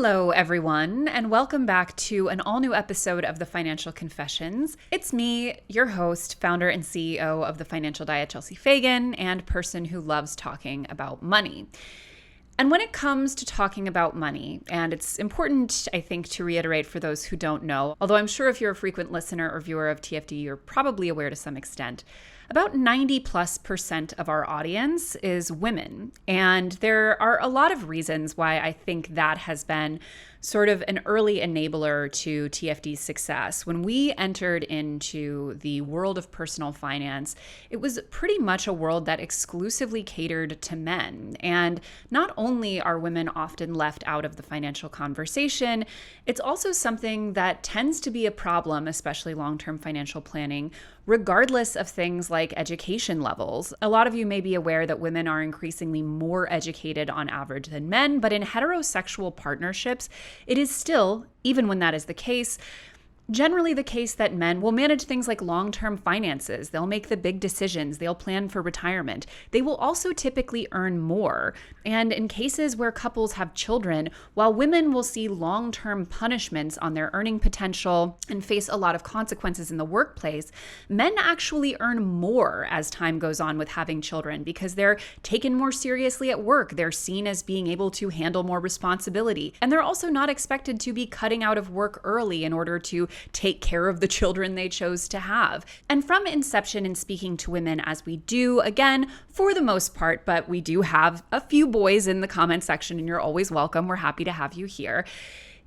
Hello, everyone, and welcome back to an all-new episode of The Financial Confessions. It's me, your host, founder and CEO of The Financial Diet, Chelsea Fagan, and person who loves talking about money. And when it comes to talking about money, and it's important, I think, to reiterate for those who don't know, although I'm sure if you're a frequent listener or viewer of TFD, you're probably aware to some extent, about 90+% of our audience is women. And there are a lot of reasons why I think that has been sort of an early enabler to TFD's success. When we entered into the world of personal finance, it was pretty much a world that exclusively catered to men. And not only are women often left out of the financial conversation, it's also something that tends to be a problem, especially long-term financial planning, regardless of things like education levels. A lot of you may be aware that women are increasingly more educated on average than men, but in heterosexual partnerships, it is still, even when that is the case, generally the case that men will manage things like long-term finances. They'll make the big decisions. They'll plan for retirement. They will also typically earn more. And in cases where couples have children, while women will see long-term punishments on their earning potential and face a lot of consequences in the workplace, men actually earn more as time goes on with having children because they're taken more seriously at work. They're seen as being able to handle more responsibility. And they're also not expected to be cutting out of work early in order to take care of the children they chose to have. And from inception, in speaking to women as we do, again, for the most part, but we do have a few boys in the comment section, and you're always welcome. We're happy to have you here.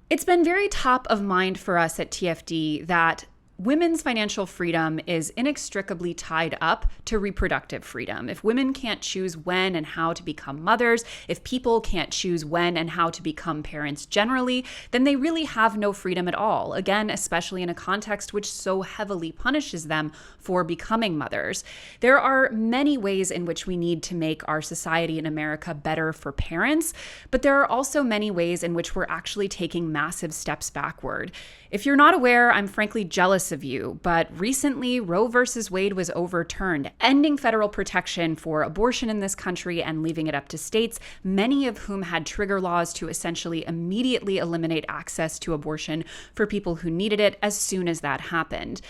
It's been very top of mind for us at TFD that women's financial freedom is inextricably tied up to reproductive freedom. If women can't choose when and how to become mothers, if people can't choose when and how to become parents generally, then they really have no freedom at all. Again, especially in a context which so heavily punishes them for becoming mothers. There are many ways in which we need to make our society in America better for parents, but there are also many ways in which we're actually taking massive steps backward. If you're not aware, I'm frankly jealous of you, but recently Roe versus Wade was overturned, ending federal protection for abortion in this country and leaving it up to states, many of whom had trigger laws to essentially immediately eliminate access to abortion for people who needed it as soon as that happened.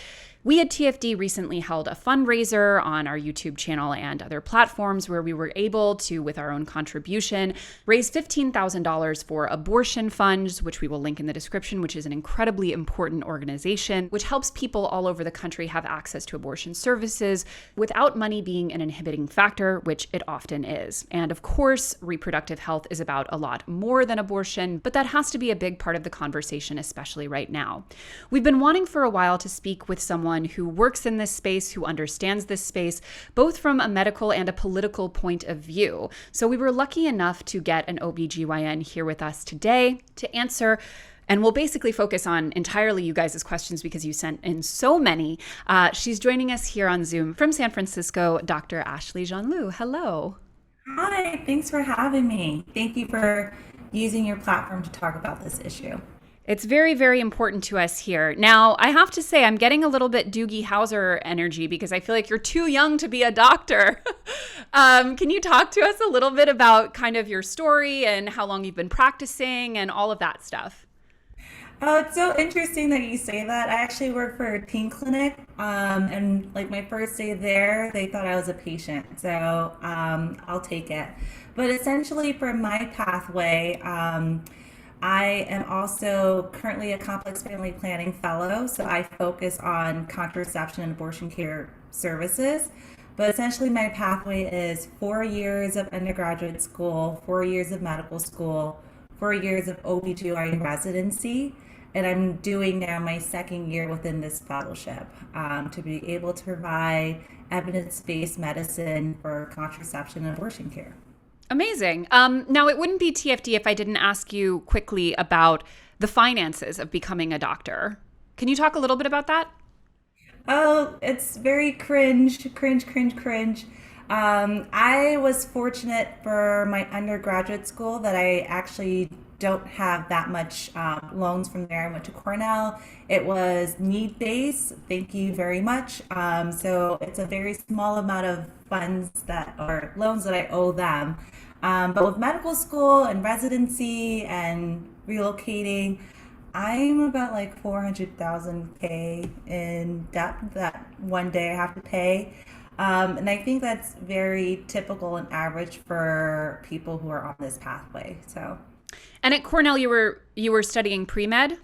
We at TFD recently held a fundraiser on our YouTube channel and other platforms where we were able to, with our own contribution, raise $15,000 for abortion funds, which we will link in the description, which is an incredibly important organization, which helps people all over the country have access to abortion services without money being an inhibiting factor, which it often is. And of course, reproductive health is about a lot more than abortion, but that has to be a big part of the conversation, especially right now. We've been wanting for a while to speak with someone who works in this space, who understands this space, both from a medical and a political point of view. So we were lucky enough to get an OBGYN here with us today to answer, and we'll basically focus on entirely you guys' questions because you sent in so many. She's joining us here on Zoom from San Francisco, Dr. Ashley Jeanlus. Hello. Hi, thanks for having me. Thank you for using your platform to talk about this issue. It's very, very important to us here. Now, I have to say, I'm getting a little bit Doogie Howser energy because I feel like you're too young to be a doctor. Can you talk to us a little bit about kind of your story and how long you've been practicing and all of that stuff? Oh, it's so interesting that you say that. I actually work for a teen clinic, and like my first day there, they thought I was a patient, so I'll take it. But essentially, for my pathway, I am also currently a complex family planning fellow, so I focus on contraception and abortion care services. But essentially, my pathway is 4 years of undergraduate school, 4 years of medical school, 4 years of OBGYN residency, and I'm doing now my second year within this fellowship to be able to provide evidence-based medicine for contraception and abortion care. Amazing. Now, it wouldn't be TFD if I didn't ask you quickly about the finances of becoming a doctor. Can you talk a little bit about that? Oh, it's very cringe, cringe, cringe, cringe. I was fortunate for my undergraduate school that I actually don't have that much loans from there. I went to Cornell. It was need-based. Thank you very much. So it's a very small amount of funds that or loans that I owe them. But with medical school and residency and relocating. I'm about like 400,000 K in debt that one day I have to pay. And I think that's very typical and average for people who are on this pathway. So, And at Cornell, you were studying pre-med?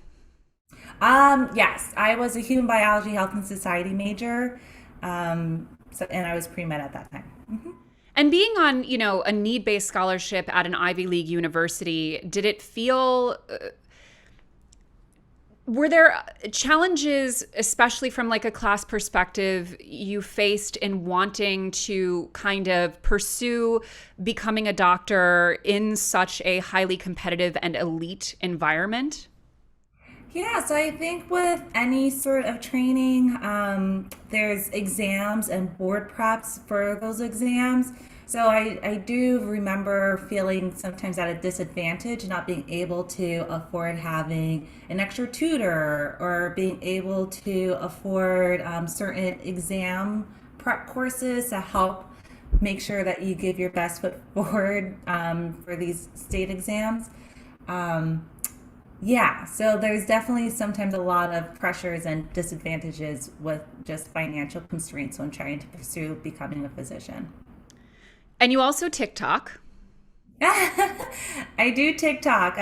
yes, I was a human biology, health and society major. And I was pre-med at that time. And being on, a need-based scholarship at an Ivy League university, did it feel were there challenges, especially from like a class perspective, you faced in wanting to kind of pursue becoming a doctor in such a highly competitive and elite environment? Yeah, so I think with any sort of training, there's exams and board preps for those exams. So I do remember feeling sometimes at a disadvantage, not being able to afford having an extra tutor or being able to afford certain exam prep courses to help make sure that you give your best foot forward for these state exams. Um, yeah, so there's definitely sometimes a lot of pressures and disadvantages with just financial constraints when trying to pursue becoming a physician. And you also TikTok. I do TikTok.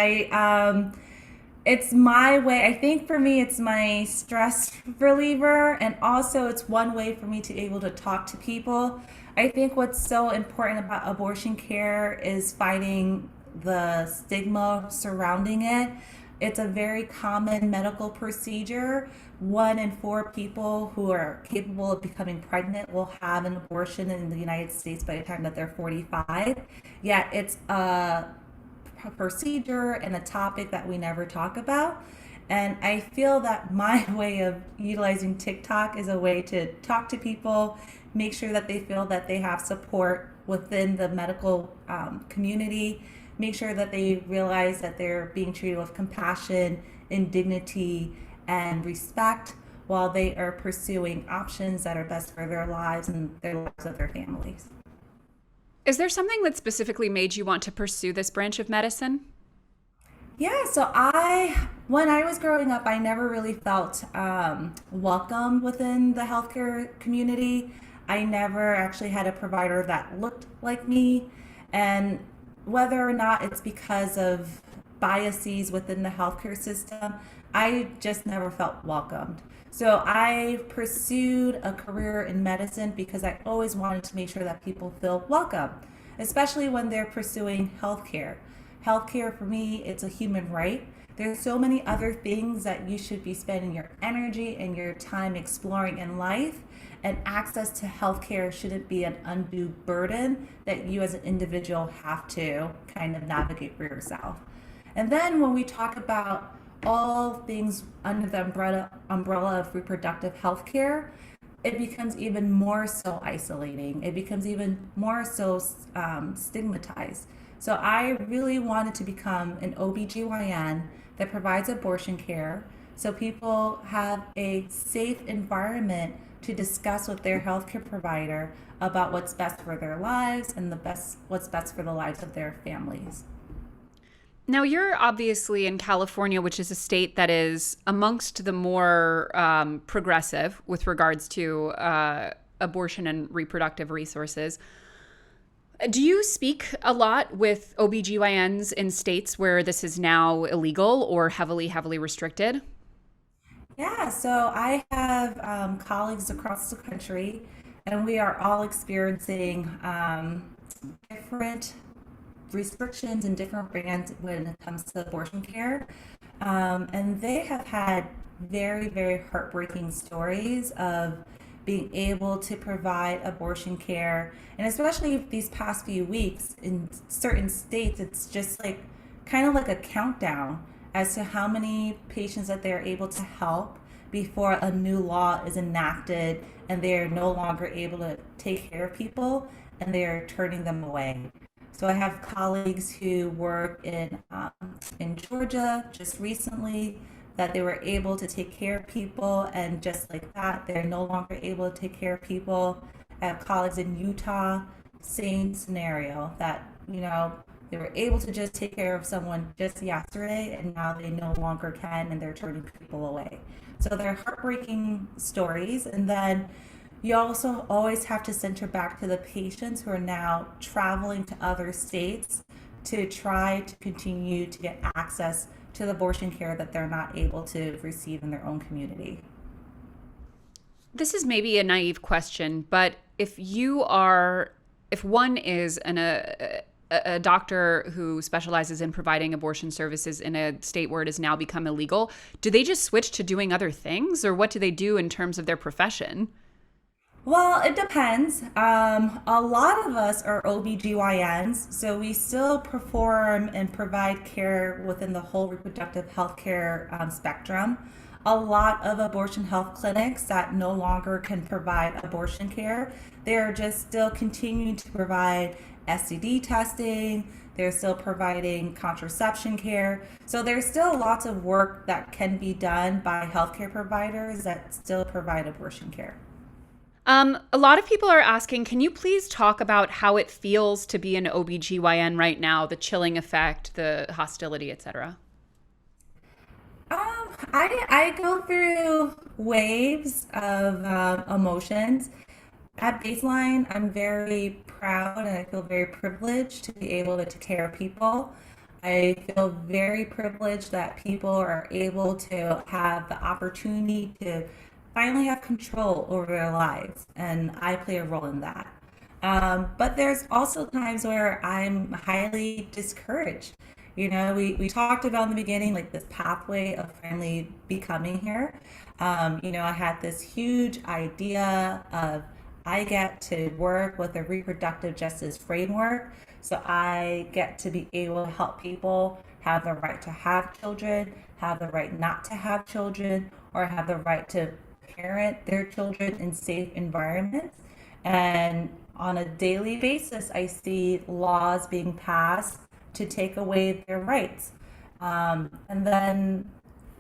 It's my way. I think for me, it's my stress reliever, and also it's one way for me to be able to talk to people. I think what's so important about abortion care is fighting the stigma surrounding it. It's a very common medical procedure. 1 in 4 people who are capable of becoming pregnant will have an abortion in the United States by the time that they're 45. Yet it's a procedure and a topic that we never talk about. And I feel that my way of utilizing TikTok is a way to talk to people, make sure that they feel that they have support within the medical community, make sure that they realize that they're being treated with compassion and dignity and respect while they are pursuing options that are best for their lives and their lives of their families. Is there something that specifically made you want to pursue this branch of medicine? Yeah, so when I was growing up, I never really felt welcome within the healthcare community. I never actually had a provider that looked like me. And whether or not it's because of biases within the healthcare system, I just never felt welcomed. So I pursued a career in medicine because I always wanted to make sure that people feel welcome, especially when they're pursuing healthcare. Healthcare for me, it's a human right. There's so many other things that you should be spending your energy and your time exploring in life, and access to healthcare shouldn't be an undue burden that you as an individual have to kind of navigate for yourself. And then when we talk about all things under the umbrella of reproductive health care, it becomes even more so isolating. It becomes even more so stigmatized. So I really wanted to become an OBGYN that provides abortion care so people have a safe environment to discuss with their healthcare provider about what's best for their lives and what's best for the lives of their families. Now, you're obviously in California, which is a state that is amongst the more progressive with regards to abortion and reproductive resources. Do you speak a lot with OBGYNs in states where this is now illegal or heavily, heavily restricted? Yeah, so I have colleagues across the country, and we are all experiencing different restrictions and different brands when it comes to abortion care. And they have had very, very heartbreaking stories of being able to provide abortion care. And especially these past few weeks in certain states, it's just like kind of like a countdown as to how many patients that they're able to help before a new law is enacted and they're no longer able to take care of people and they're turning them away. So I have colleagues who work in Georgia just recently that they were able to take care of people, and just like that, they're no longer able to take care of people. I have colleagues in Utah, same scenario that They were able to just take care of someone just yesterday, and now they no longer can, and they're turning people away. So they're heartbreaking stories. And then you also always have to center back to the patients who are now traveling to other states to try to continue to get access to the abortion care that they're not able to receive in their own community. This is maybe a naive question, but if one is a doctor who specializes in providing abortion services in a state where it has now become illegal, do they just switch to doing other things, or what do they do in terms of their profession? Well, it depends. A lot of us are OBGYNs, so we still perform and provide care within the whole reproductive healthcare spectrum. A lot of abortion health clinics that no longer can provide abortion care, they're just still continuing to provide STD testing. They're still providing contraception care. So there's still lots of work that can be done by healthcare providers that still provide abortion care. A lot of people are asking, can you please talk about how it feels to be an OBGYN right now, the chilling effect, the hostility, etc.? I go through waves of emotions. At baseline, I'm very proud and I feel very privileged to be able to take care of people. I feel very privileged that people are able to have the opportunity to finally have control over their lives, and I play a role in that. But there's also times where I'm highly discouraged. We talked about in the beginning, like this pathway of finally becoming here. I had this huge idea of I get to work with a reproductive justice framework. So I get to be able to help people have the right to have children, have the right not to have children, or have the right to parent their children in safe environments. And on a daily basis, I see laws being passed to take away their rights. And then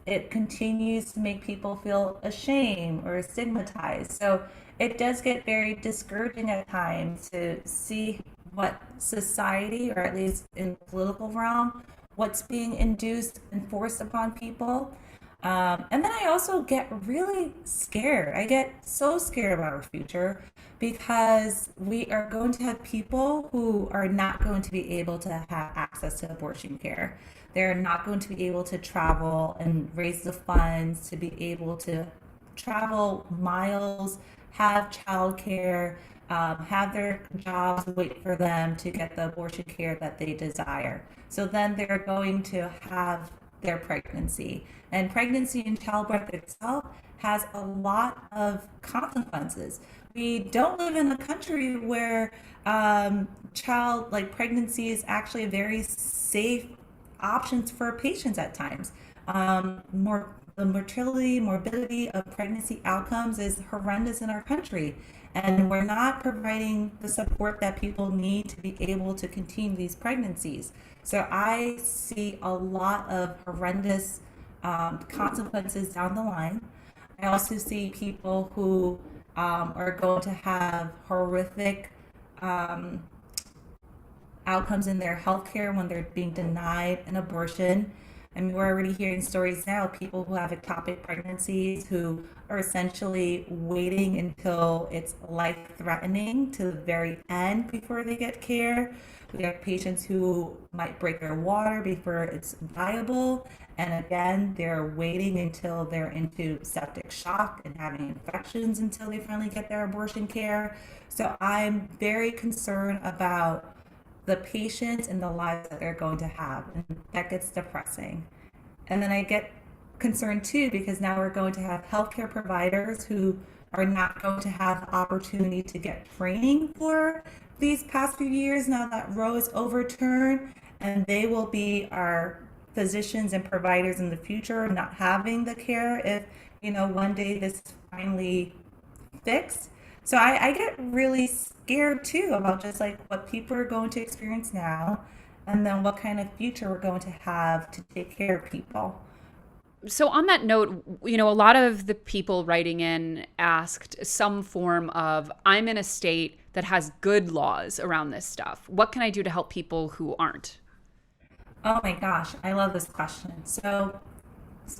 it continues to make people feel ashamed or stigmatized. So it does get very discouraging at times to see what society, or at least in the political realm, what's being induced and forced upon people. And then I also get really scared. I get so scared about our future because we are going to have people who are not going to be able to have access to abortion care. They're not going to be able to travel and raise the funds to be able to travel miles, have childcare, have their jobs wait for them to get the abortion care that they desire. So then they're going to have their pregnancy. And pregnancy and childbirth itself has a lot of consequences. We don't live in a country where pregnancy is actually a very safe options for patients at times. The mortality, morbidity of pregnancy outcomes is horrendous in our country. And we're not providing the support that people need to be able to continue these pregnancies. So I see a lot of horrendous consequences down the line. I also see people who are going to have horrific outcomes in their healthcare when they're being denied an abortion. I mean, we're already hearing stories now of people who have ectopic pregnancies who are essentially waiting until it's life-threatening to the very end before they get care. We have patients who might break their water before it's viable. And again, they're waiting until they're into septic shock and having infections until they finally get their abortion care. So I'm very concerned about the patients and the lives that they're going to have. And that gets depressing. And then I get concerned too, because now we're going to have healthcare providers who are not going to have the opportunity to get training for these past few years now that Roe is overturned, and they will be our physicians and providers in the future not having the care if, one day this is finally fixed. So I get really scared too about just like what people are going to experience now, and then what kind of future we're going to have to take care of people. So on that note, a lot of the people writing in asked some form of, I'm in a state that has good laws around this stuff. What can I do to help people who aren't? Oh my gosh, I love this question. So,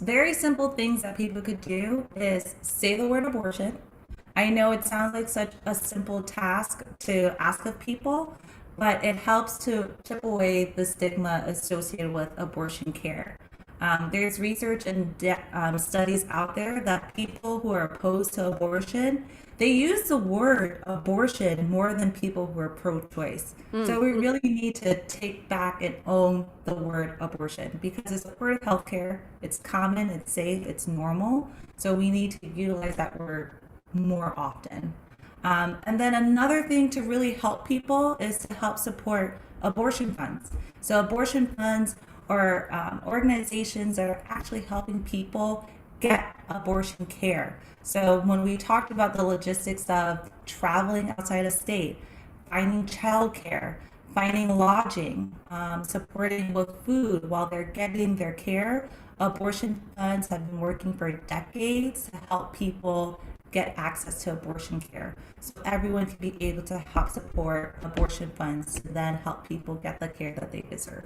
very simple things that people could do is say the word abortion. I know it sounds like such a simple task to ask of people, but it helps to chip away the stigma associated with abortion care. There's research and studies out there that people who are opposed to abortion, they use the word abortion more than people who are pro-choice. So we really need to take back and own the word abortion because it's a part of healthcare. It's common, it's safe, it's normal. So we need to utilize that word more often. And then another thing to really help people is to help support abortion funds. So abortion funds or organizations that are actually helping people get abortion care. So when we talked about the logistics of traveling outside of state, finding childcare, finding lodging, supporting with food while they're getting their care, abortion funds have been working for decades to help people get access to abortion care. So everyone can be able to help support abortion funds to then help people get the care that they deserve.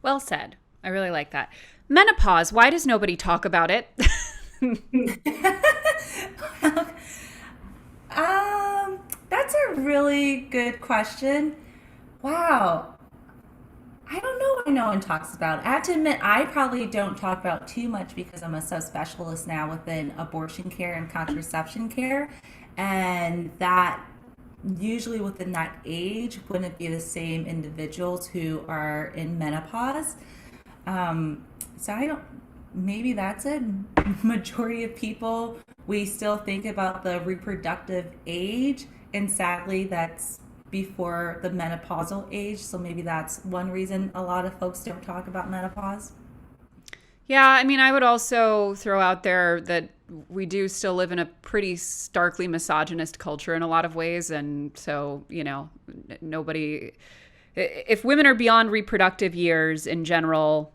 Well said. I really like that. Menopause. Why does nobody talk about it? That's a really good question. Wow. I don't know why no one talks about it. I have to admit, I probably don't talk about too much because I'm a subspecialist now within abortion care and contraception care. And that usually within that age wouldn't be the same individuals who are in menopause. So I don't, maybe that's it. Majority of people, we still think about the reproductive age, and sadly that's before the menopausal age. So maybe that's one reason a lot of folks don't talk about menopause. Yeah, I mean, I would also throw out there that we do still live in a pretty starkly misogynist culture in a lot of ways. And so, nobody, if women are beyond reproductive years in general,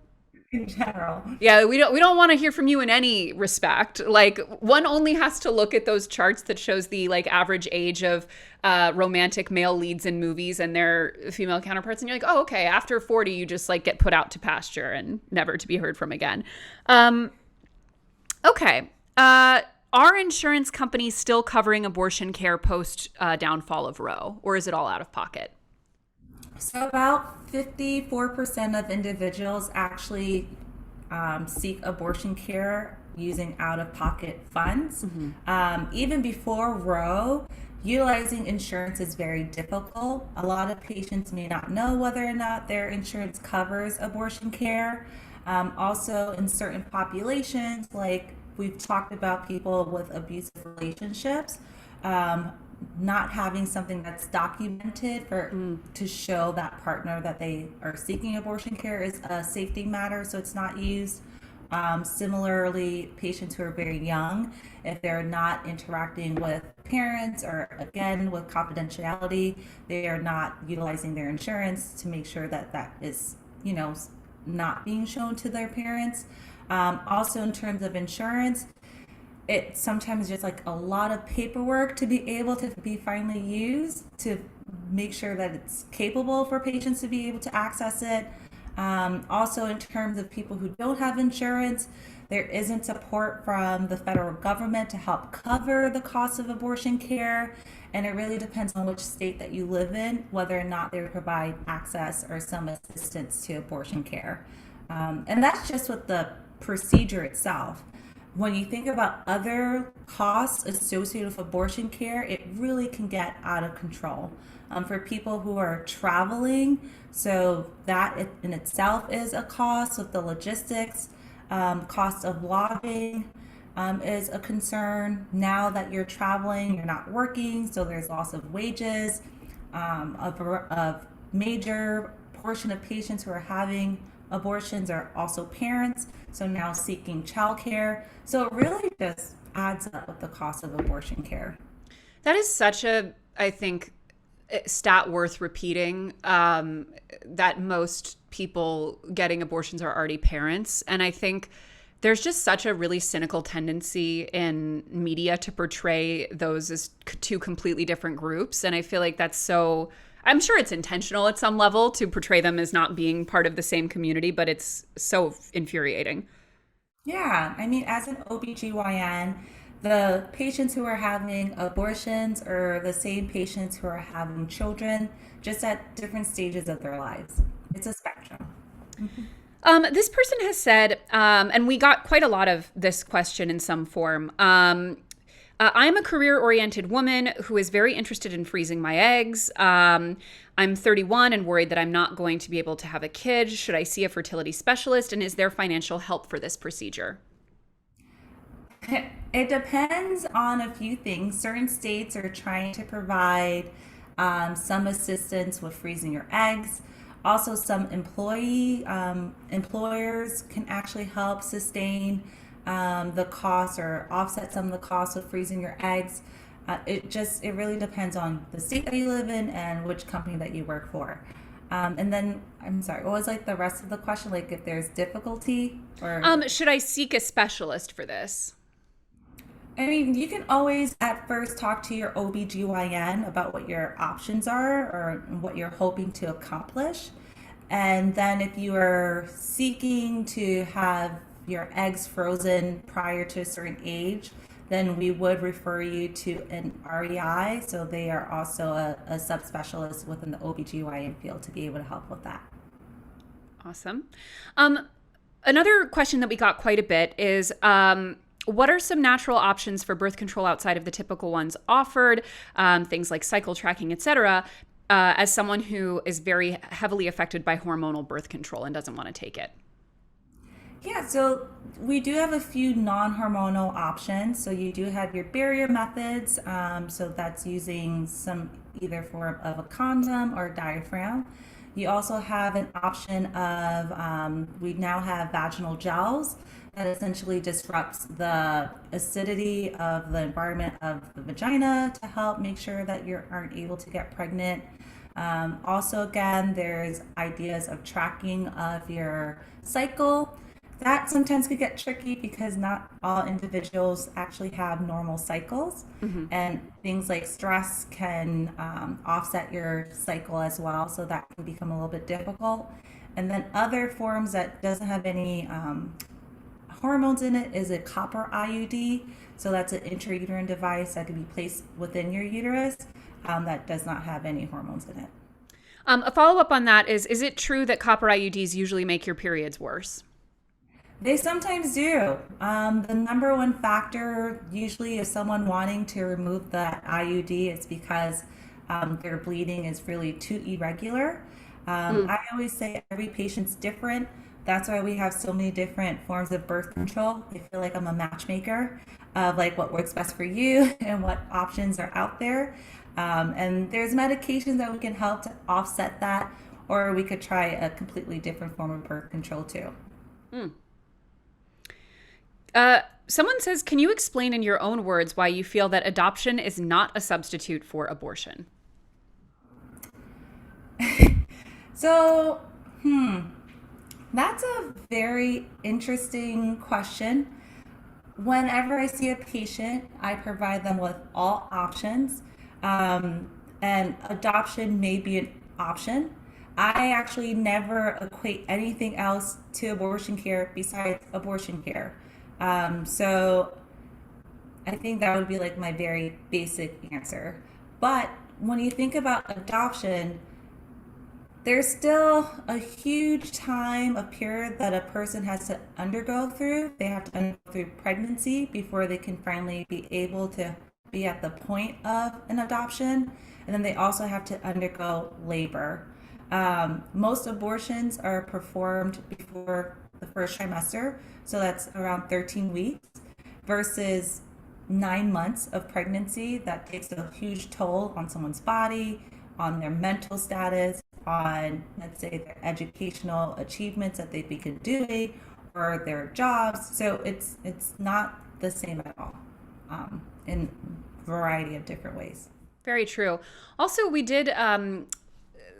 yeah, we don't want to hear from you in any respect. Like, one only has to look at those charts that shows the average age of romantic male leads in movies and their female counterparts, and you're like, oh, okay, after 40 you just get put out to pasture and never to be heard from again. Okay. Are insurance companies still covering abortion care post downfall of Roe, or is it all out of pocket? So about 54% of individuals actually seek abortion care using out-of-pocket funds. Even before Roe, utilizing insurance is very difficult. A lot of patients may not know whether or not their insurance covers abortion care. Also, in certain populations, like we've talked about people with abusive relationships, not having something that's documented to show that partner that they are seeking abortion care is a safety matter, so it's not used. Similarly, patients who are very young, if they're not interacting with parents or again with confidentiality, they are not utilizing their insurance to make sure that that is, not being shown to their parents. Also, in terms of insurance, it's sometimes just a lot of paperwork to be able to be finally used to make sure that it's capable for patients to be able to access it. Also, in terms of people who don't have insurance, there isn't support from the federal government to help cover the cost of abortion care. And it really depends on which state that you live in, whether or not they provide access or some assistance to abortion care. And that's just with the procedure itself. When you think about other costs associated with abortion care, it really can get out of control. For people who are traveling, so that in itself is a cost with the logistics. Cost of lodging is a concern. Now that you're traveling, you're not working, so there's loss of wages. A major portion of patients who are having abortions are also parents, so now seeking childcare. So it really just adds up with the cost of abortion care. That is such a, I think, stat worth repeating, that most people getting abortions are already parents. And I think There's just such a really cynical tendency in media to portray those as two completely different groups. And I feel like that's so, I'm sure it's intentional at some level to portray them as not being part of the same community, but it's so infuriating. Yeah, I mean, as an OBGYN, the patients who are having abortions are the same patients who are having children, just at different stages of their lives. It's a spectrum. This person has said, and we got quite a lot of this question in some form. I'm a career-oriented woman who is very interested in freezing my eggs. I'm 31 and worried that I'm not going to be able to have a kid. Should I see a fertility specialist? And is there financial help for this procedure? It depends on a few things. Certain states are trying to provide some assistance with freezing your eggs. Also, some employers can actually help sustain the cost or offset some of the costs of freezing your eggs. It really depends on the state that you live in and which company that you work for. And then, I'm sorry, what was like the rest of the question? Like if there's difficulty or should I seek a specialist for this? I mean, you can always at first talk to your OBGYN about what your options are or what you're hoping to accomplish. And then if you are seeking to have your eggs frozen prior to a certain age, then we would refer you to an REI. So they are also a subspecialist within the OBGYN field to be able to help with that. Awesome. Another question that we got quite a bit is, what are some natural options for birth control outside of the typical ones offered, things like cycle tracking, etc., as someone who is very heavily affected by hormonal birth control and doesn't want to take it? Yeah, so we do have a few non-hormonal options. So you do have your barrier methods. So that's using some either form of a condom or diaphragm. You also have an option of, we now have vaginal gels that essentially disrupts the acidity of the environment of the vagina to help make sure that you aren't able to get pregnant. Also, again, there's ideas of tracking of your cycle. That sometimes could get tricky because not all individuals actually have normal cycles, and things like stress can offset your cycle as well, so that can become a little bit difficult. And then other forms that doesn't have any hormones in it is a copper IUD. So that's an intrauterine device that can be placed within your uterus that does not have any hormones in it. A follow-up on that is it true that copper IUDs usually make your periods worse? They sometimes do. The number one factor usually is someone wanting to remove the IUD is because their bleeding is really too irregular. I always say every patient's different. That's why we have so many different forms of birth control. I feel like I'm a matchmaker of like what works best for you and what options are out there. And there's medications that we can help to offset that, or we could try a completely different form of birth control too. Someone says, can you explain in your own words why you feel that adoption is not a substitute for abortion? So, that's a very interesting question. Whenever I see a patient, I provide them with all options, and adoption may be an option. I actually never equate anything else to abortion care besides abortion care. So I think that would be like my very basic answer. But when you think about adoption, there's still a huge a period that a person has to undergo through. They have to undergo through pregnancy before they can finally be able to be at the point of an adoption. And then they also have to undergo labor. Most abortions are performed before the first trimester, so that's around 13 weeks, versus 9 months of pregnancy. That takes a huge toll on someone's body, on their mental status, on, let's say, their educational achievements that they begin doing, or their jobs. So it's not the same at all, in a variety of different ways. Very true. Also, we did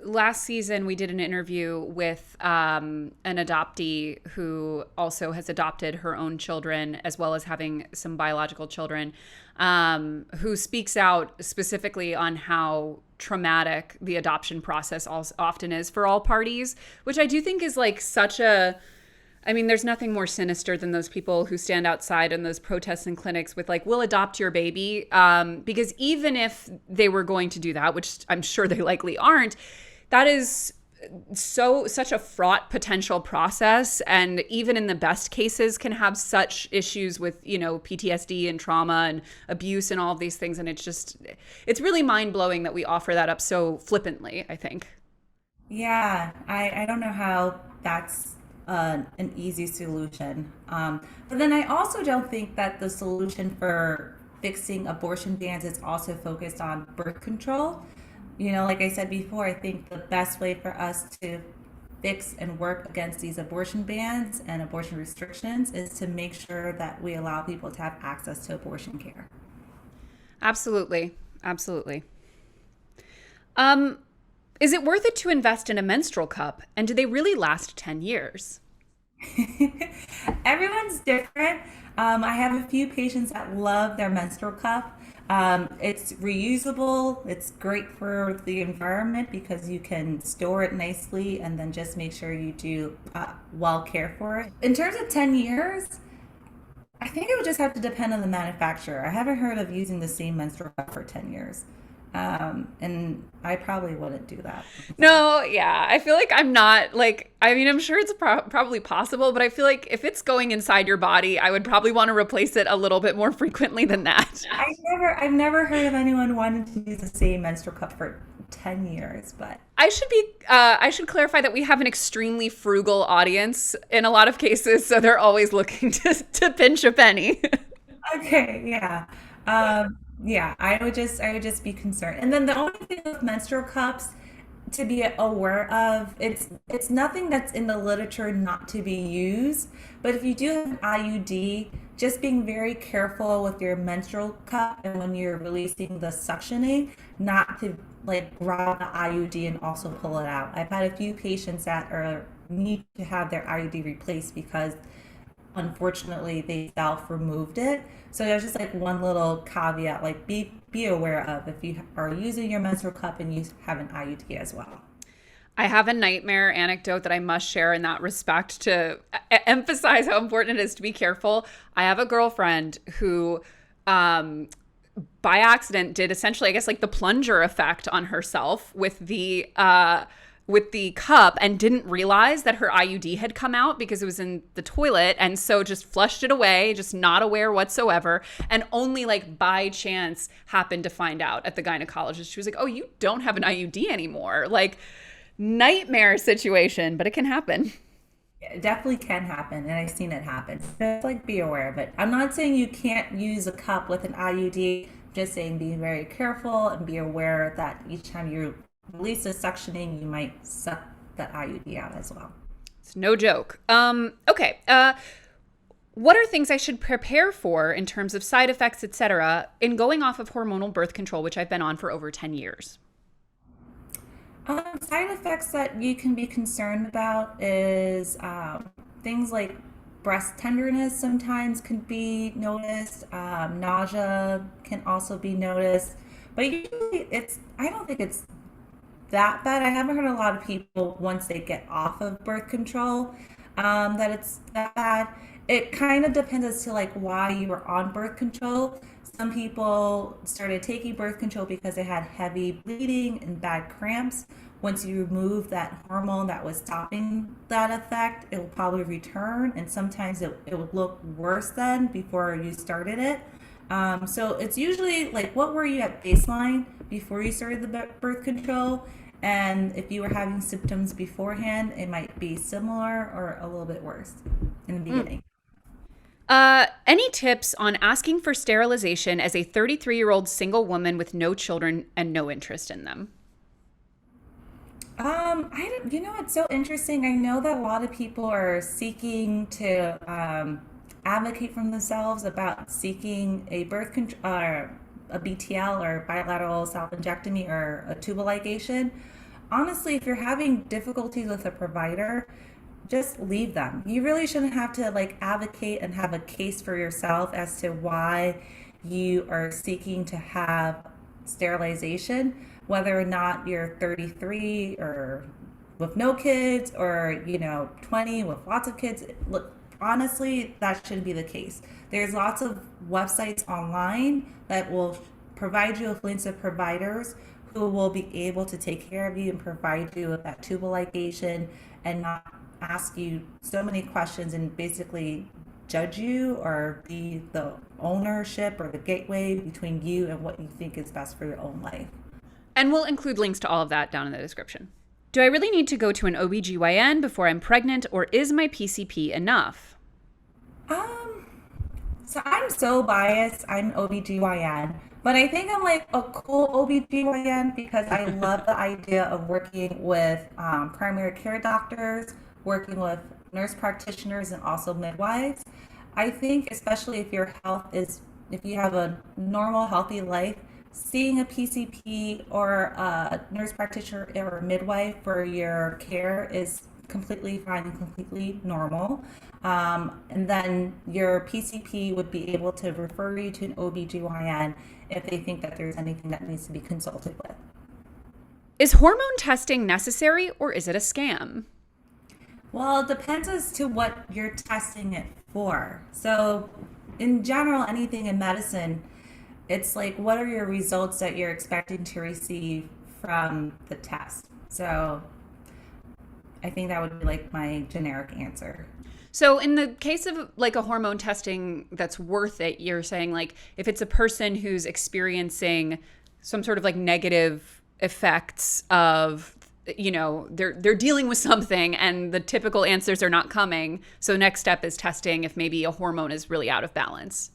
last season we did an interview with an adoptee who also has adopted her own children as well as having some biological children, who speaks out specifically on how traumatic the adoption process often is for all parties, which I do think is like such a, I mean, there's nothing more sinister than those people who stand outside in those protests and clinics with like, we'll adopt your baby. Because even if they were going to do that, which I'm sure they likely aren't, that is such a fraught potential process. And even in the best cases can have such issues with, PTSD and trauma and abuse and all of these things. And it's really mind blowing that we offer that up so flippantly, I think. Yeah, I don't know how that's an easy solution. But then I also don't think that the solution for fixing abortion bans is also focused on birth control. Like I said before, I think the best way for us to fix and work against these abortion bans and abortion restrictions is to make sure that we allow people to have access to abortion care. Absolutely. Absolutely. Is it worth it to invest in a menstrual cup? And do they really last 10 years? Everyone's different. I have a few patients that love their menstrual cup. It's reusable. It's great for the environment because you can store it nicely and then just make sure you do well care for it. In terms of 10 years, I think it would just have to depend on the manufacturer. I haven't heard of using the same menstrual cup for 10 years. And I probably wouldn't do that. No, yeah. I feel like I'm not like, I mean, I'm sure it's probably possible, but I feel like if it's going inside your body, I would probably want to replace it a little bit more frequently than that. I've never heard of anyone wanting to use the same menstrual cup for 10 years, but I should clarify that we have an extremely frugal audience in a lot of cases. So they're always looking to pinch a penny. okay, yeah. Yeah, I would just be concerned. And then the only thing with menstrual cups to be aware of, it's nothing that's in the literature not to be used. But if you do have an IUD, just being very careful with your menstrual cup and when you're releasing the suctioning, not to like grab the IUD and also pull it out. I've had a few patients that need to have their IUD replaced because unfortunately they self-removed it. So there's just like one little caveat, like be aware of if you are using your menstrual cup and you have an IUD as well. I have a nightmare anecdote that I must share in that respect to emphasize how important it is to be careful. I have a girlfriend who by accident did essentially, I guess, like the plunger effect on herself with the cup and didn't realize that her IUD had come out because it was in the toilet, and so just flushed it away, just not aware whatsoever, and only like by chance happened to find out at the gynecologist. She was like, "Oh, you don't have an IUD anymore." Like, nightmare situation, but it can happen. It definitely can happen, and I've seen it happen. Just like be aware of it. I'm not saying you can't use a cup with an IUD, just saying be very careful and be aware that each time you release the suctioning, you might suck that IUD out as well. It's no joke. Okay. What are things I should prepare for in terms of side effects, etc., in going off of hormonal birth control, which I've been on for over 10 years? Side effects that you can be concerned about is things like breast tenderness sometimes can be noticed. Nausea can also be noticed. But usually I don't think it's that bad. I haven't heard a lot of people once they get off of birth control that it's that bad. It kind of depends as to like why you were on birth control. Some people started taking birth control because they had heavy bleeding and bad cramps. Once you remove that hormone that was stopping that effect, it will probably return, and sometimes it will look worse than before you started it. So it's usually like, what were you at baseline before you started the birth control? And if you were having symptoms beforehand, it might be similar or a little bit worse in the beginning. Any tips on asking for sterilization as a 33-year-old single woman with no children and no interest in them? It's so interesting. I know that a lot of people are seeking to advocate for themselves about seeking a birth control, a BTL or bilateral self-injectomy or a tubal ligation. honestly, if you're having difficulties with a provider, just leave them. You really shouldn't have to like advocate and have a case for yourself as to why you are seeking to have sterilization, whether or not you're 33 or with no kids, or 20 with lots of kids. Look, honestly, that shouldn't be the case. There's lots of websites online that will provide you with links of providers who will be able to take care of you and provide you with that tubal ligation and not ask you so many questions and basically judge you or be the ownership or the gateway between you and what you think is best for your own life. And we'll include links to all of that down in the description. Do I really need to go to an OBGYN before I'm pregnant, or is my PCP enough? So I'm so biased. I'm OBGYN, but I think I'm like a cool OBGYN because I love the idea of working with primary care doctors, working with nurse practitioners, and also midwives. I think especially if if you have a normal, healthy life, seeing a PCP or a nurse practitioner or a midwife for your care is completely fine and completely normal. And then your PCP would be able to refer you to an OBGYN if they think that there's anything that needs to be consulted with. Is hormone testing necessary, or is it a scam? Well, it depends as to what you're testing it for. So in general, anything in medicine, it's like, what are your results that you're expecting to receive from the test? So I think that would be like my generic answer. So in the case of like a hormone testing that's worth it, you're saying like if it's a person who's experiencing some sort of like negative effects of, they're dealing with something and the typical answers are not coming. So next step is testing if maybe a hormone is really out of balance.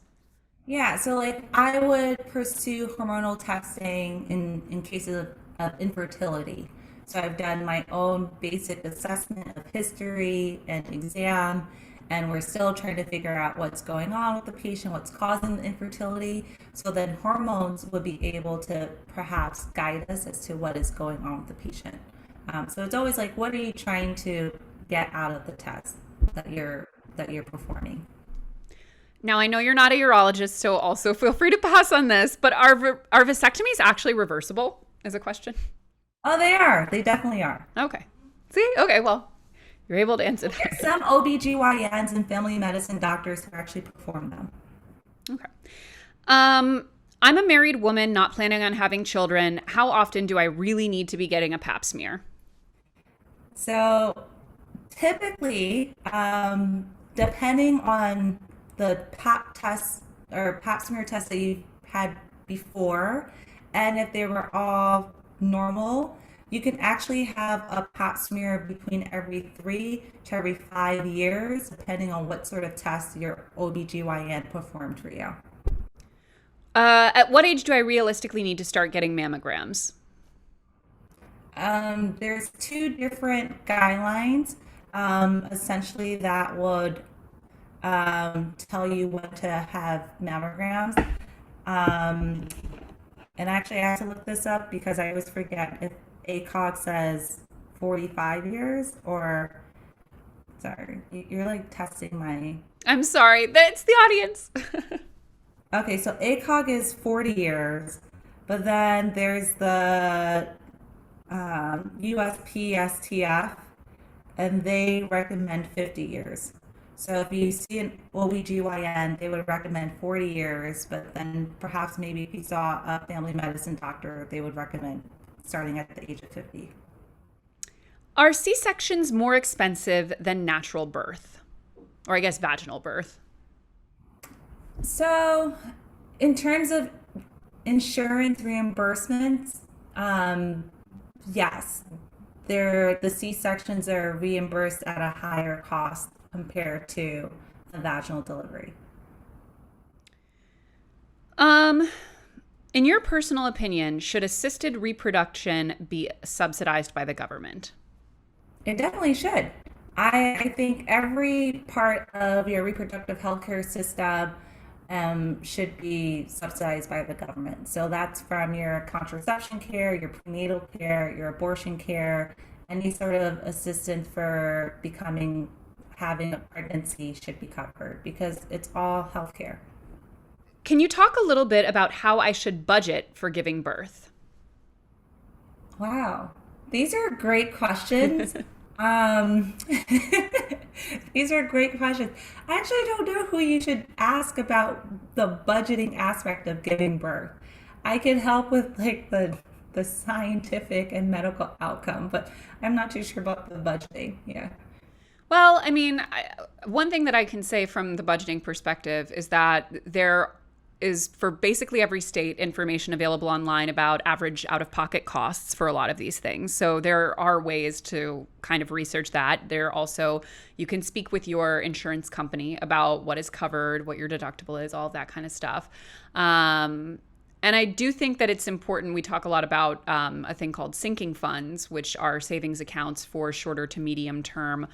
Yeah, so like I would pursue hormonal testing in cases of infertility. So I've done my own basic assessment of history and exam, and we're still trying to figure out what's going on with the patient, what's causing the infertility. So then hormones would be able to perhaps guide us as to what is going on with the patient. So it's always like, what are you trying to get out of the test that you're performing? Now, I know you're not a urologist, so also feel free to pass on this, but are vasectomies actually reversible is a question? Oh, they are. They definitely are. Okay. See? Okay, well, you're able to answer that. There's some OBGYNs and family medicine doctors who actually perform them. Okay. I'm a married woman not planning on having children. How often do I really need to be getting a pap smear? So typically, depending on the pap test or pap smear test that you had before, and if they were all normal, you can actually have a pap smear between every 3 to every 5 years, depending on what sort of test your OBGYN performed for you. At what age do I realistically need to start getting mammograms? There's 2 different guidelines, essentially that would tell you when to have mammograms. And actually, I have to look this up because I always forget if ACOG says 45 years or, sorry, you're like testing my... I'm sorry, that's the audience. Okay, so ACOG is 40 years, but then there's the USPSTF, and they recommend 50 years. So if you see an OBGYN, they would recommend 40 years, but then perhaps maybe if you saw a family medicine doctor, they would recommend starting at the age of 50. Are C-sections more expensive than natural birth? Or I guess vaginal birth? So in terms of insurance reimbursements, yes, the C-sections are reimbursed at a higher cost compared to a vaginal delivery. In your personal opinion, should assisted reproduction be subsidized by the government? It definitely should. I think every part of your reproductive healthcare system should be subsidized by the government. So that's from your contraception care, your prenatal care, your abortion care, any sort of assistance for having a pregnancy should be covered because it's all healthcare. Can you talk a little bit about how I should budget for giving birth? Wow, these are great questions. Um, these are great questions. I actually don't know who you should ask about the budgeting aspect of giving birth. I can help with like the scientific and medical outcome, but I'm not too sure about the budgeting. Yeah. Well, I mean, one thing that I can say from the budgeting perspective is that there is, for basically every state, information available online about average out-of-pocket costs for a lot of these things. So there are ways to kind of research that. There also, you can speak with your insurance company about what is covered, what your deductible is, all of that kind of stuff. And I do think that it's important. We talk a lot about a thing called sinking funds, which are savings accounts for shorter to medium term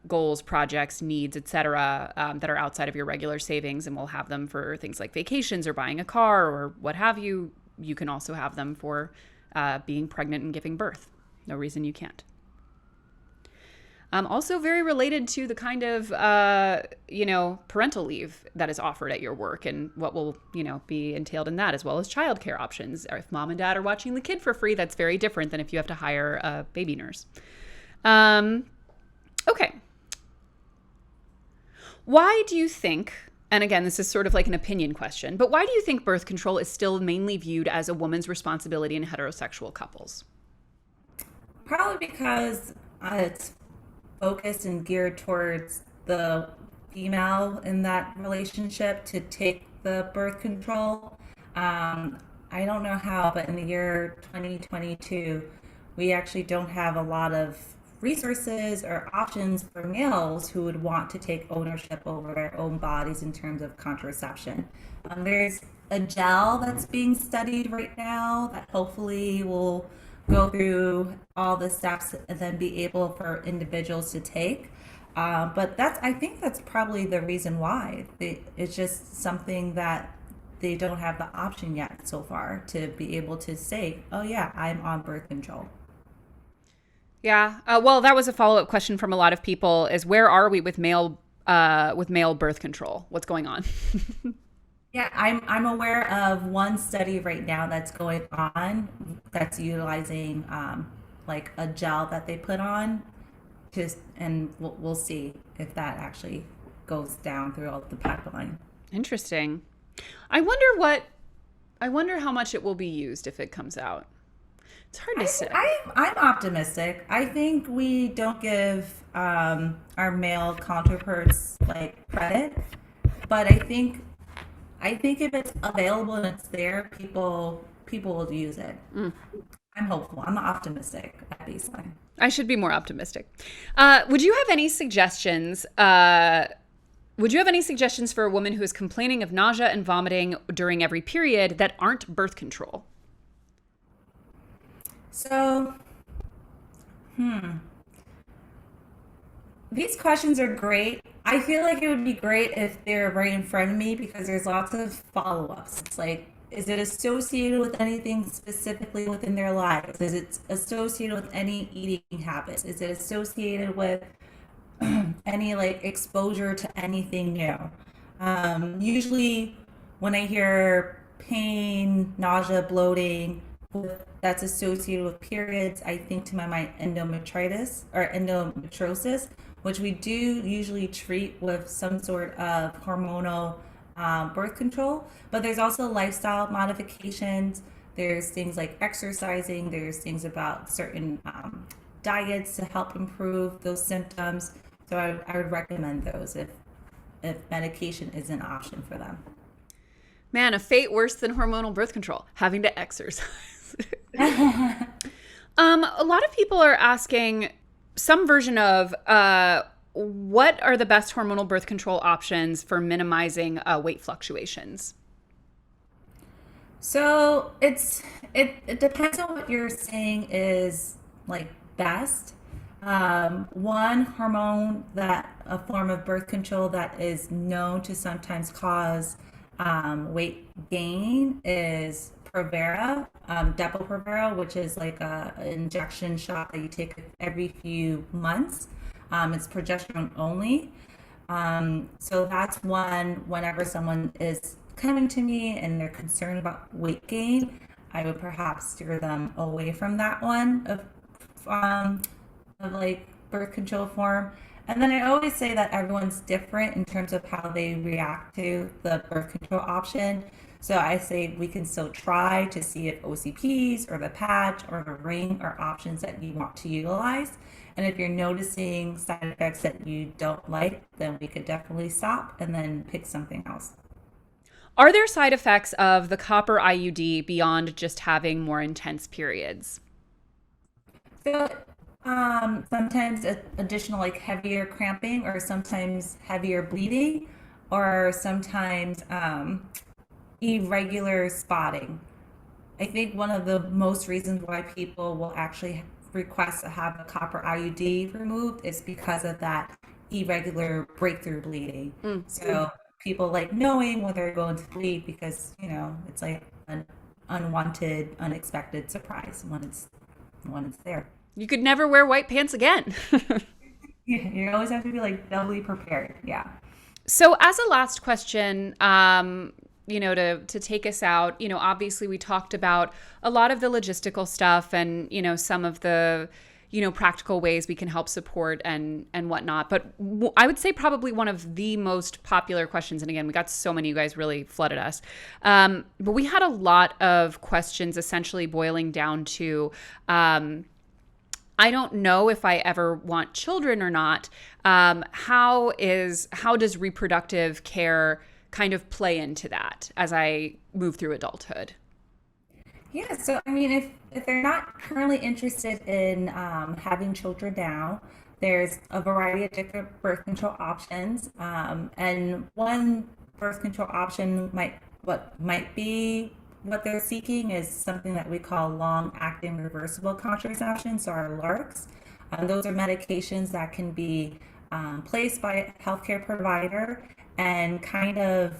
goals, projects, needs, et cetera, that are outside of your regular savings, and we'll have them for things like vacations or buying a car or what have you. You can also have them for being pregnant and giving birth. No reason you can't. Also very related to the kind of, parental leave that is offered at your work and what will, be entailed in that, as well as childcare options. Or if mom and dad are watching the kid for free, that's very different than if you have to hire a baby nurse. Okay. Why do you think, and again, this is sort of like an opinion question, but why do you think birth control is still mainly viewed as a woman's responsibility in heterosexual couples? Probably because it's focused and geared towards the female in that relationship to take the birth control. I don't know how, but in the year 2022, we actually don't have a lot of resources or options for males who would want to take ownership over their own bodies in terms of contraception. There's a gel that's being studied right now that hopefully will go through all the steps and then be able for individuals to take. But I think that's probably the reason why. It's just something that they don't have the option yet so far to be able to say, oh yeah, I'm on birth control. Yeah. Well, that was a follow-up question from a lot of people is where are we with male birth control? What's going on? Yeah, I'm aware of one study right now that's going on that's utilizing like a gel that they put on and we'll see if that actually goes down throughout the pipeline. Interesting. I wonder how much it will be used if it comes out. It's hard to say. I'm optimistic. I think we don't give our male counterparts like credit, but I think if it's available and it's there, people will use it. I'm hopeful. I'm optimistic at baseline. I should be more optimistic. Would you have any suggestions? Would you have any suggestions for a woman who is complaining of nausea and vomiting during every period that aren't birth control? So, these questions are great. I feel like it would be great if they're right in front of me because there's lots of follow-ups. It's like, is it associated with anything specifically within their lives? Is it associated with any eating habits? Is it associated with any like exposure to anything new? Usually when I hear pain, nausea, bloating, that's associated with periods, I think to my mind endometritis or endometriosis, which we do usually treat with some sort of hormonal birth control. But there's also lifestyle modifications. There's things like exercising. There's things about certain diets to help improve those symptoms. So I would recommend those if medication is an option for them. Man, a fate worse than hormonal birth control, having to exercise. A lot of people are asking some version of what are the best hormonal birth control options for minimizing weight fluctuations? So it depends on what you're saying is like best. One hormone a form of birth control that is known to sometimes cause Weight gain is Provera, Depo-Provera, which is like an injection shot that you take every few months. It's progesterone only. So that's one, whenever someone is coming to me and they're concerned about weight gain, I would perhaps steer them away from that one of like birth control form. And then I always say that everyone's different in terms of how they react to the birth control option. So I say we can still try to see if OCPs or the patch or the ring are options that you want to utilize. And if you're noticing side effects that you don't like, then we could definitely stop and then pick something else. Are there side effects of the copper IUD beyond just having more intense periods? So sometimes additional like heavier cramping or sometimes heavier bleeding or sometimes irregular spotting. I think one of the most reasons why people will actually request to have a copper IUD removed is because of that irregular breakthrough bleeding. So people like knowing when they're going to bleed because, it's like an unwanted, unexpected surprise when it's there. You could never wear white pants again. You always have to be like doubly prepared. Yeah. So as a last question, to take us out, obviously we talked about a lot of the logistical stuff and, some of the, practical ways we can help support and whatnot. But I would say probably one of the most popular questions, and again, we got so many, you guys really flooded us. But we had a lot of questions essentially boiling down to, I don't know if I ever want children or not. How does reproductive care kind of play into that as I move through adulthood? Yeah, so I mean, if they're not currently interested in having children now, there's a variety of different birth control options, and one birth control option might be what they're seeking is something that we call long-acting reversible contraception, so our LARCs. Those are medications that can be placed by a healthcare provider and kind of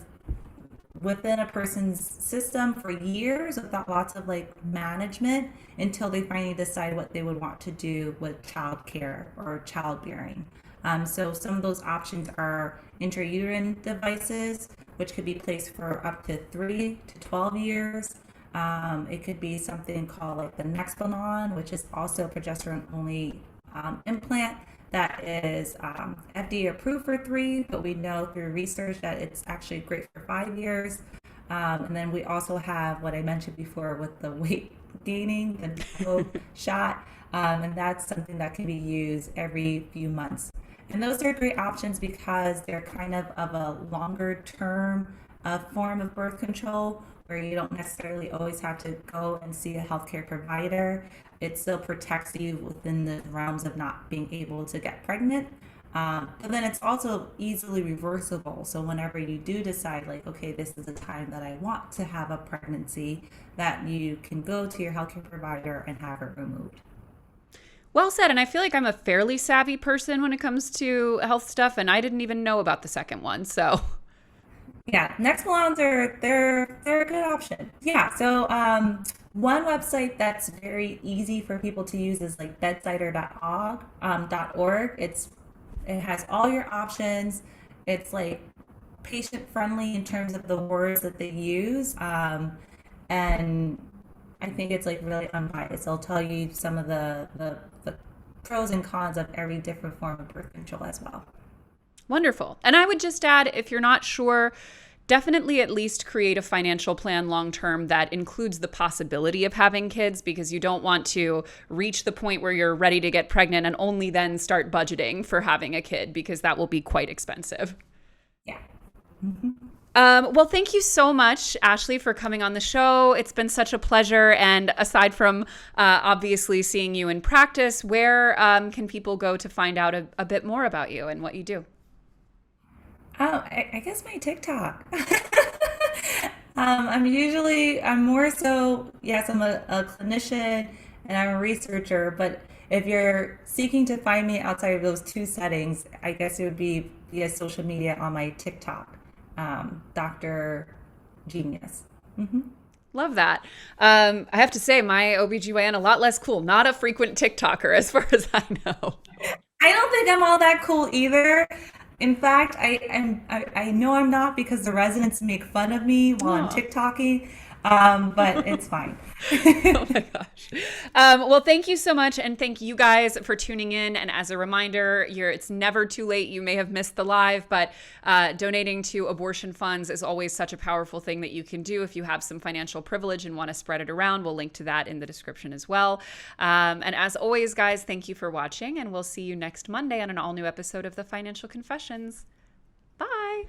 within a person's system for years without lots of like management until they finally decide what they would want to do with childcare or childbearing. So some of those options are intrauterine devices, which could be placed for up to 3 to 12 years. It could be something called like the Nexplanon, which is also progesterone only implant that is FDA approved for 3, but we know through research that it's actually great for 5 years. And then we also have what I mentioned before with the weight gaining, the Depo shot, and that's something that can be used every few months. And those are great options because they're kind of a longer term form of birth control where you don't necessarily always have to go and see a healthcare provider. It still protects you within the realms of not being able to get pregnant. But then it's also easily reversible. So whenever you do decide like, okay, this is the time that I want to have a pregnancy, that you can go to your healthcare provider and have it removed. Well said. And I feel like I'm a fairly savvy person when it comes to health stuff, and I didn't even know about the second one. So yeah, Nexplanon they're a good option. Yeah. So one website that's very easy for people to use is like bedsider.org. It has all your options. It's like patient friendly in terms of the words that they use. And I think it's like really unbiased. They'll tell you some of the pros and cons of every different form of birth control as well. Wonderful. And I would just add, if you're not sure, definitely at least create a financial plan long term that includes the possibility of having kids, because you don't want to reach the point where you're ready to get pregnant and only then start budgeting for having a kid, because that will be quite expensive. Yeah. Mm-hmm. Well, thank you so much, Ashley, for coming on the show. It's been such a pleasure. And aside from obviously seeing you in practice, where can people go to find out a bit more about you and what you do? Oh, I guess my TikTok. I'm more so, yes, I'm a clinician and I'm a researcher, but if you're seeking to find me outside of those two settings, I guess it would be via social media on my TikTok, Dr. genius. Mm-hmm. Love that. I have to say, my OBGYN, a lot less cool. Not a frequent TikToker, as far as I know. I don't think I'm all that cool either. In fact, I know I'm not because the residents make fun of me while I'm Oh. TikToking, but it's fine. Oh my gosh. Well, thank you so much. And thank you guys for tuning in. And as a reminder, it's never too late. You may have missed the live, but donating to abortion funds is always such a powerful thing that you can do if you have some financial privilege and want to spread it around. We'll link to that in the description as well. And as always, guys, thank you for watching. And we'll see you next Monday on an all new episode of The Financial Confessions. Bye.